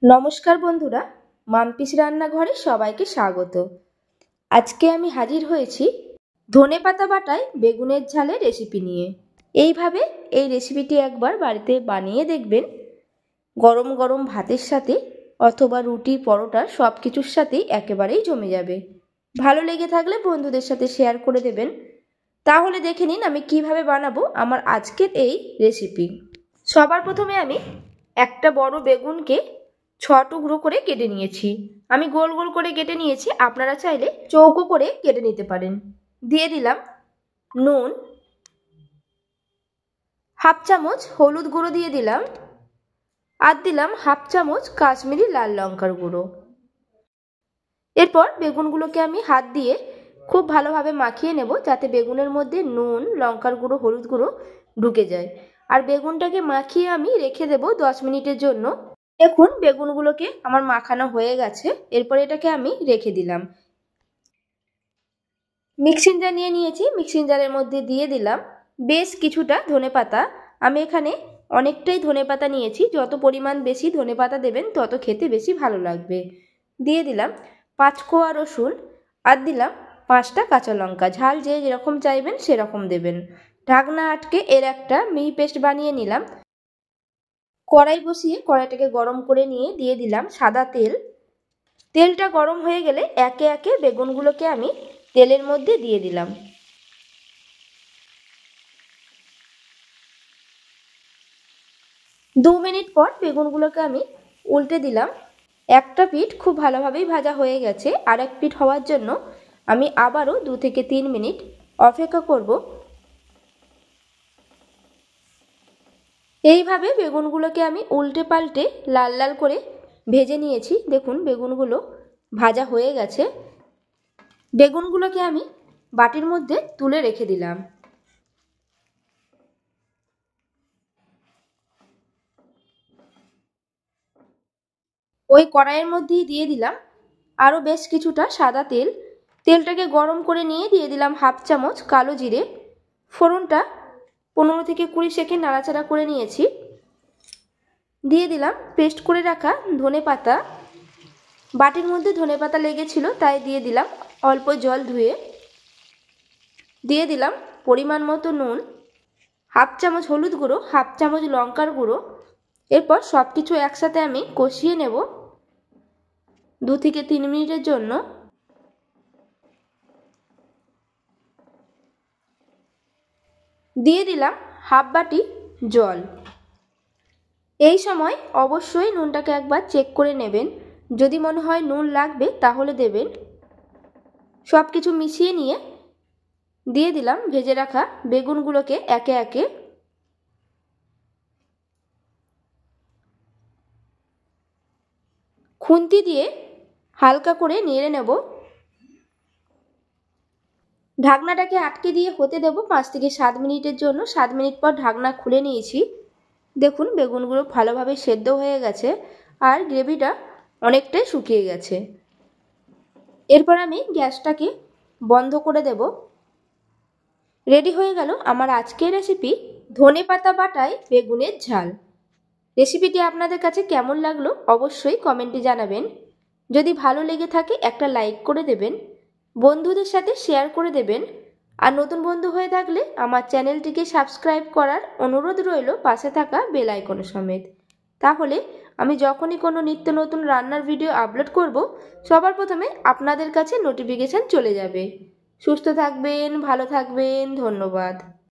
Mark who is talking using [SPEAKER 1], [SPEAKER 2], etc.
[SPEAKER 1] নমস্কার বন্ধুরা, মাম্পিস রান্নাঘরে সবাইকে স্বাগত। আজকে আমি হাজির হয়েছি ধনেপাতা বাটায় বেগুনের ঝালের রেসিপি নিয়ে। এইভাবে এই রেসিপিটি একবার বাড়িতে বানিয়ে দেখবেন। গরম গরম ভাতের সাথে অথবা রুটি, পরোটা সব কিছুর সাথেই একেবারেই জমে যাবে। ভালো লেগে থাকলে বন্ধুদের সাথে শেয়ার করে দেবেন। তাহলে দেখে নিন আমি কিভাবে বানাবো আমার আজকের এই রেসিপি। সবার প্রথমে আমি একটা বড় বেগুনকে 6 টুকরো করে কেটে নিয়েছি। আমি গোল গোল করে কেটে নিয়েছি, আপনারা চাইলে চৌকো করে কেটে নিতে পারেন। দিয়ে দিলাম নুন, হাফ চামচ হলুদ গুঁড়ো দিয়ে দিলাম, আর দিলাম হাফ চামচ কাশ্মীরি লাল লঙ্কার গুঁড়ো। এরপর বেগুনগুলোকে আমি হাত দিয়ে খুব ভালোভাবে মাখিয়ে নেব, যাতে বেগুনের মধ্যে নুন, লঙ্কার গুঁড়ো, হলুদ গুঁড়ো ঢুকে যায়। আর বেগুনটাকে মাখিয়ে আমি রেখে দেব 10 মিনিটের জন্য। দেখুন বেগুনগুলোকে আমার মাখানো হয়ে গেছে। এরপর এটাকে আমি রেখে দিলাম। মিক্সিং জার নিয়ে নিয়েছি, মিক্সিং জারের মধ্যে দিয়ে দিলাম বেশ কিছুটা ধনেপাতা। আমি এখানে অনেকটাই ধনেপাতা নিয়েছি, যত পরিমাণ বেশি ধনেপাতা দেবেন তত খেতে বেশি ভালো লাগবে। দিয়ে দিলাম 5 কোয়া রসুন, আর দিলাম 5টা কাঁচা লঙ্কা। ঝাল যে যেরকম চাইবেন সেরকম দেবেন। ঢাকনা আটকে এর একটা মিহি পেস্ট বানিয়ে নিলাম। কড়াই বসিয়ে কড়াইটাকে গরম করে নিয়ে দিয়ে দিলাম সাদা তেল। তেলটা গরম হয়ে গেলে একে একে বেগুনগুলোকে আমি তেলের মধ্যে দিয়ে দিলাম। দু মিনিট পর বেগুনগুলোকে আমি উল্টে দিলাম। একটা পিঠ খুব ভালোভাবেই ভাজা হয়ে গেছে, আর এক পিঠ হওয়ার জন্য আমি আবারও 2 থেকে 3 মিনিট অপেক্ষা করব। এইভাবে বেগুনগুলোকে আমি উল্টে পাল্টে লাল লাল করে ভেজে নিয়েছি। দেখুন বেগুনগুলো ভাজা হয়ে গেছে। বেগুনগুলোকে আমি বাটির মধ্যে তুলে রেখে দিলাম। ওই কড়াইয়ের মধ্যেই দিয়ে দিলাম আরও বেশ কিছুটা সাদা তেল। তেলটাকে গরম করে নিয়ে দিয়ে দিলাম হাফ চামচ কালো জিরে। ফোড়নটা 15 থেকে 20 সেকেন্ড নাড়াচাড়া করে নিয়েছি। দিয়ে দিলাম পেস্ট করে রাখা ধনেপাতা। বাটির মধ্যে ধনেপাতা লেগেছিল, তাই দিয়ে দিলাম অল্প জল ধুয়ে। দিয়ে দিলাম পরিমাণ মতো নুন, হাফ চামচ হলুদ গুঁড়ো, হাফ চামচ লঙ্কার গুঁড়ো। এরপর সব কিছু একসাথে আমি কষিয়ে নেব 2 থেকে 3 মিনিটের জন্য। দিয়ে দিলাম হাফ বাটি জল। এই সময় অবশ্যই নুনটাকে একবার চেক করে নেবেন, যদি মনে হয় নুন লাগবে তাহলে দেবেন। সব কিছু মিশিয়ে নিয়ে দিয়ে দিলাম ভেজে রাখা বেগুনগুলোকে একে একে। খুন্তি দিয়ে হালকা করে নেড়ে নেব। ঢাকনাটাকে আটকে দিয়ে হতে দেব 5 থেকে 7 মিনিটের জন্য। 7 মিনিট পর ঢাকনা খুলে নিয়েছি। দেখুন বেগুনগুলো ভালোভাবে সেদ্ধ হয়ে গেছে, আর গ্রেভিটা অনেকটাই শুকিয়ে গেছে। এরপর আমি গ্যাসটাকে বন্ধ করে দেব। রেডি হয়ে গেল আমার আজকের রেসিপি ধনেপাতা বাটায় বেগুনের ঝাল। রেসিপিটি আপনাদের কাছে কেমন লাগলো অবশ্যই কমেন্টে জানাবেন। যদি ভালো লেগে থাকে একটা লাইক করে দেবেন, বন্ধুদের সাথে শেয়ার করে দেবেন। আর নতুন বন্ধু হয়ে থাকলে আমার চ্যানেলটিকে সাবস্ক্রাইব করার অনুরোধ রইল, পাশে থাকা বেল আইকন সমেত। তাহলে আমি যখনই কোনো নিত্য নতুন রান্নার ভিডিও আপলোড করব, সবার প্রথমে আপনাদের কাছে নোটিফিকেশান চলে যাবে। সুস্থ থাকবেন, ভালো থাকবেন, ধন্যবাদ।